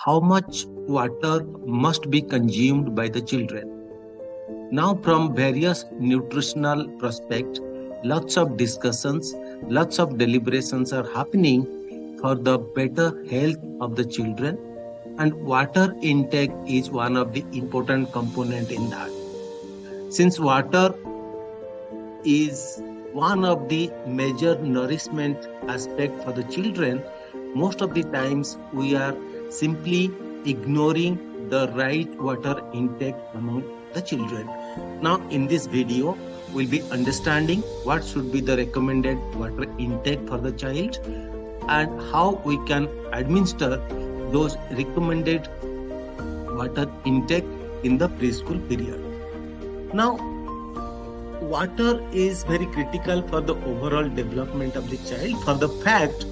how much water must be consumed by the children. Now, from various nutritional prospects, lots of discussions, lots of deliberations are happening for the better health of the children, and water intake is one of the important component in that. Since water is one of the major nourishment aspect for the children, most of the times we are simply ignoring the right water intake among the children. Now in this video, we'll be understanding what should be the recommended water intake for the child and how we can administer those recommended water intake in the preschool period. Now, water is very critical for the overall development of the child for the fact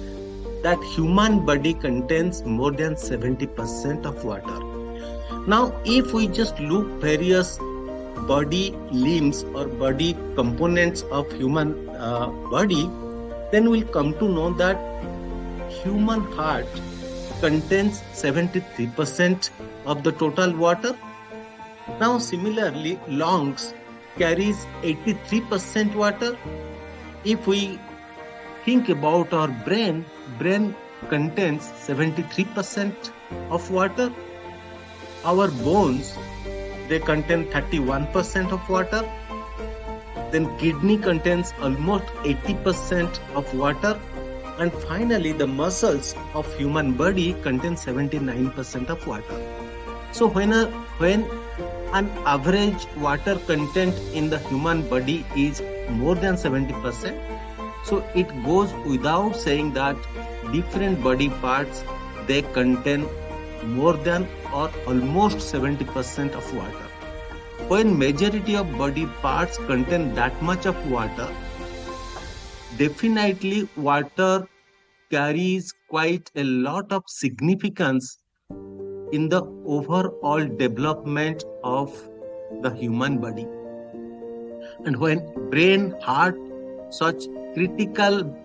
that human body contains more than 70% of water. Now, if we just look various body limbs or body components of human body, then we'll come to know that human heart contains 73% of the total water. Now, similarly, lungs carries 83% water. If we think about our brain contains 73% of water. Our bones, they contain 31% of water. Then kidney contains almost 80% of water. And finally, the muscles of human body contain 79% of water. So when an average water content in the human body is more than 70%, so it goes without saying that different body parts, they contain more than or almost 70% of water. When majority of body parts contain that much of water, definitely water carries quite a lot of significance in the overall development of the human body. And when brain, heart, such critical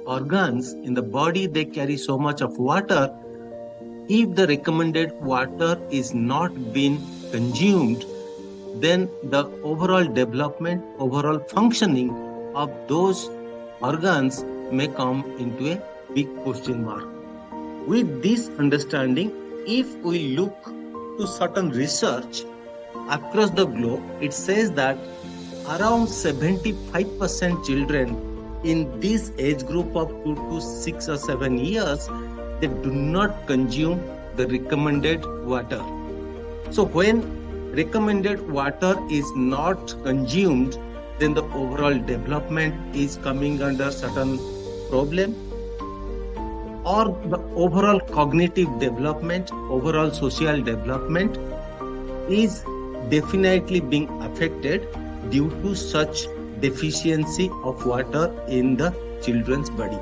organs in the body, they carry so much of water, if the recommended water is not being consumed, then the overall development, overall functioning of those organs may come into a big question mark. With this understanding, if we look to certain research across the globe, it says that around 75% children in this age group of 2 to 6 or 7 years, they do not consume the recommended water. So when recommended water is not consumed, then the overall development is coming under certain problem, or the overall cognitive development, overall social development is definitely being affected due to such deficiency of water in the children's body.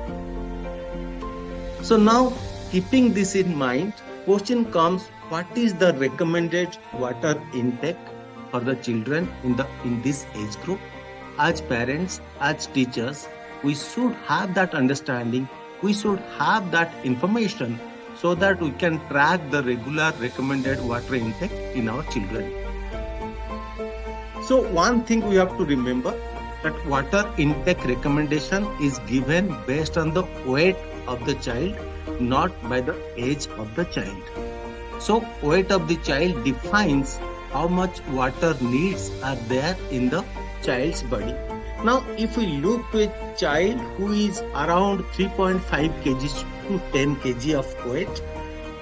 So now, keeping this in mind, question comes, what is the recommended water intake for the children in this age group? As parents, as teachers, we should have that understanding, we should have that information so that we can track the regular recommended water intake in our children. So one thing we have to remember, that water intake recommendation is given based on the weight of the child, not by the age of the child. So weight of the child defines how much water needs are there in the child's body. Now, if we look to a child who is around 3.5 kg to 10 kg of weight,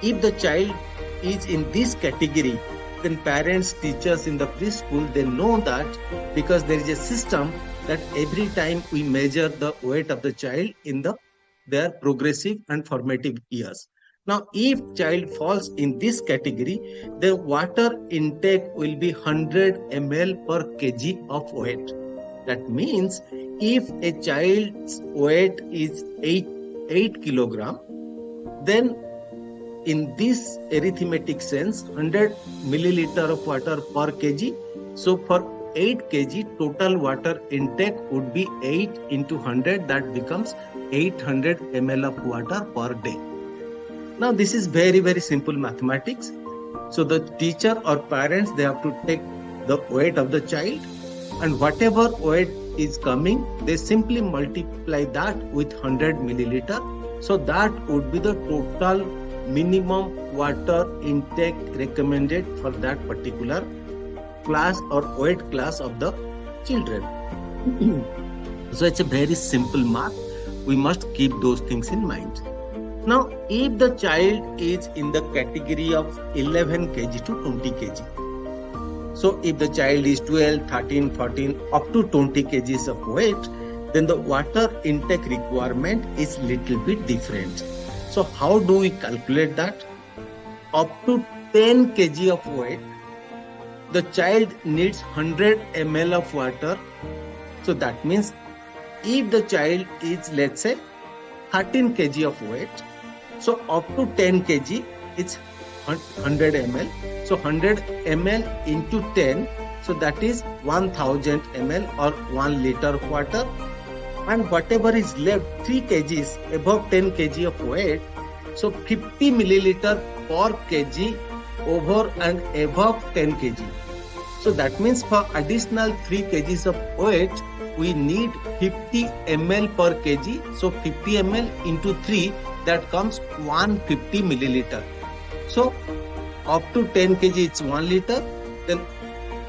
if the child is in this category, then parents, teachers in the preschool, they know that because there is a system that every time we measure the weight of the child in their progressive and formative years. Now, if child falls in this category, the water intake will be 100 ml per kg of weight. That means if a child's weight is 8 kilogram, then in this arithmetic sense, 100 milliliter of water per kg. So for 8 kg, total water intake would be 8 into 100, that becomes 800 ml of water per day. Now this is very, very simple mathematics. So the teacher or parents, they have to take the weight of the child, and whatever weight is coming, they simply multiply that with 100 milliliter. So that would be the total minimum water intake recommended for that particular class or weight class of the children. So it's a very simple math. We must keep those things in mind. Now, if the child is in the category of 11 kg to 20 kg, so if the child is 12, 13, 14, up to 20 kgs of weight, then the water intake requirement is little bit different. So how do we calculate that? Up to 10 kg of weight, the child needs 100 ml of water. So that means if the child is, let's say, 13 kg of weight, so up to 10 kg, it's 100 ml. So 100 ml into 10, so that is 1000 ml or 1 liter of water. And whatever is left, 3 kgs above 10 kg of weight, so 50 milliliter per kg over and above 10 kg. So that means for additional 3 kgs of weight, we need 50 ml per kg. So 50 ml into 3, that comes 150 milliliter. So up to 10 kg it's 1 liter. Then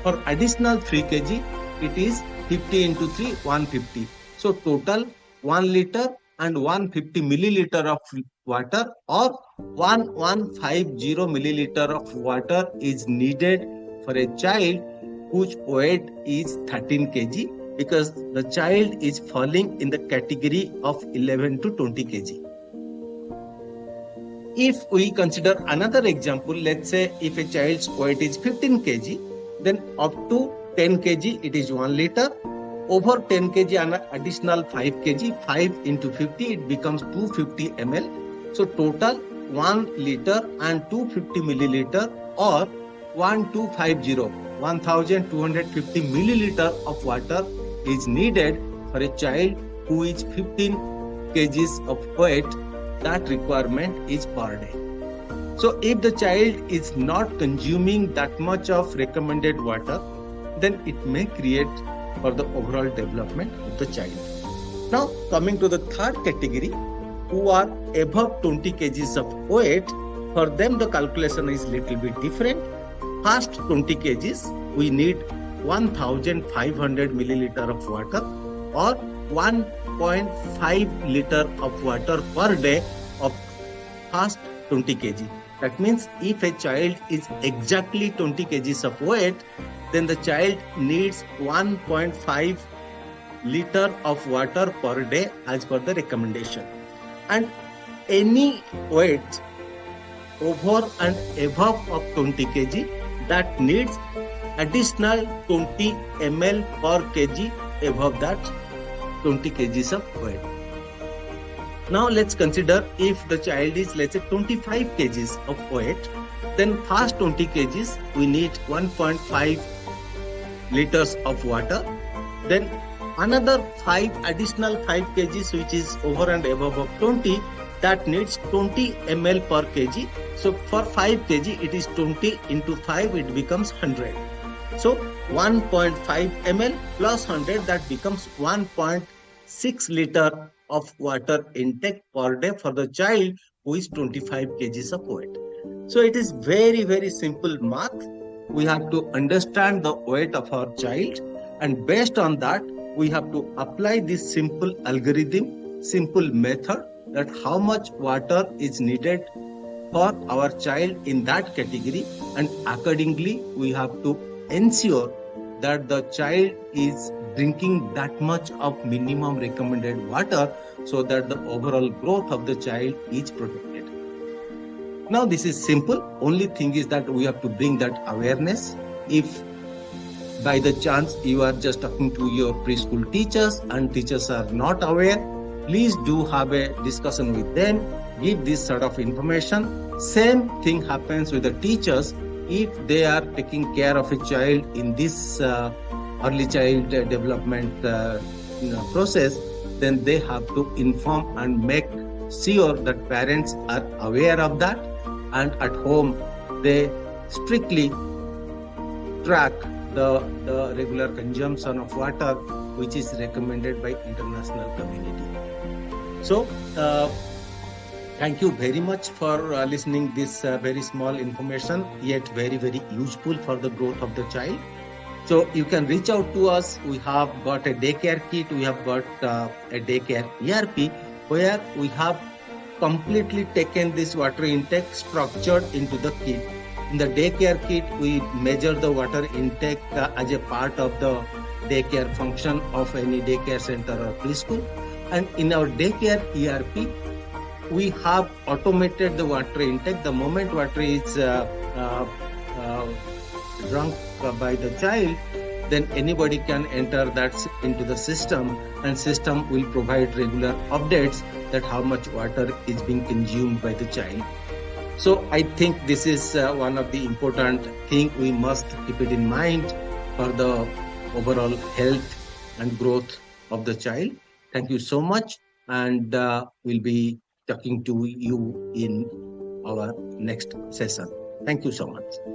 for additional 3 kg, it is 50 into 3, 150. So total 1 liter and 150 milliliter of water, or 1150 milliliter of water is needed for a child whose weight is 13 kg, because the child is falling in the category of 11 to 20 kg. If we consider another example, let's say if a child's weight is 15 kg, then up to 10 kg it is 1 liter. Over 10 kg and additional 5 kg, 5 into 50, it becomes 250 ml. So total 1 liter and 250 milliliter, or 1250 milliliter of water is needed for a child who is 15 kgs of weight. That requirement is per day. So if the child is not consuming that much of recommended water, then it may create for the overall development of the child. Now coming to the third category, who are above 20 kgs of weight, for them the calculation is little bit different. Past 20 kgs, we need 1500 milliliter of water, or 1.5 liter of water per day of past 20 kg. That means if a child is exactly 20 kgs of weight, then the child needs 1.5 liter of water per day as per the recommendation. And any weight over and above of 20 kg, that needs additional 20 ml per kg above that 20 kgs of weight. Now let's consider if the child is, let's say, 25 kgs of weight, then past 20 kgs we need 1.5 liters of water. Then another additional 5 kgs which is over and above of 20, that needs 20 ml per kg. So for 5 kg it is 20 into 5, it becomes 100. So 1.5 ml plus 100, that becomes 1.6 liter of water intake per day for the child who is 25 kgs of weight. So it is very, very simple math. We have to understand the weight of our child, and based on that we have to apply this simple algorithm, simple method, that how much water is needed for our child in that category, and accordingly we have to ensure that the child is drinking that much of minimum recommended water, so that the overall growth of the child is protected. Now this is simple. Only thing is that we have to bring that awareness. If by the chance you are just talking to your preschool teachers and teachers are not aware, please do have a discussion with them, give this sort of information. Same thing happens with the teachers. If they are taking care of a child in this early child development process, then they have to inform and make sure that parents are aware of that, and at home they strictly track the regular consumption of water, which is recommended by international community. So thank you very much for listening this very small information, yet very, very useful for the growth of the child. So you can reach out to us. We have got a daycare kit. We have got a daycare ERP where we have completely taken this water intake structured into the kit. In the daycare kit, we measure the water intake as a part of the daycare function of any daycare center or preschool. And in our daycare ERP, we have automated the water intake. The moment water is drunk by the child, then anybody can enter that into the system, and system will provide regular updates that how much water is being consumed by the child. So I think this is one of the important thing we must keep it in mind for the overall health and growth of the child. Thank you so much, and we'll be talking to you in our next session. Thank you so much.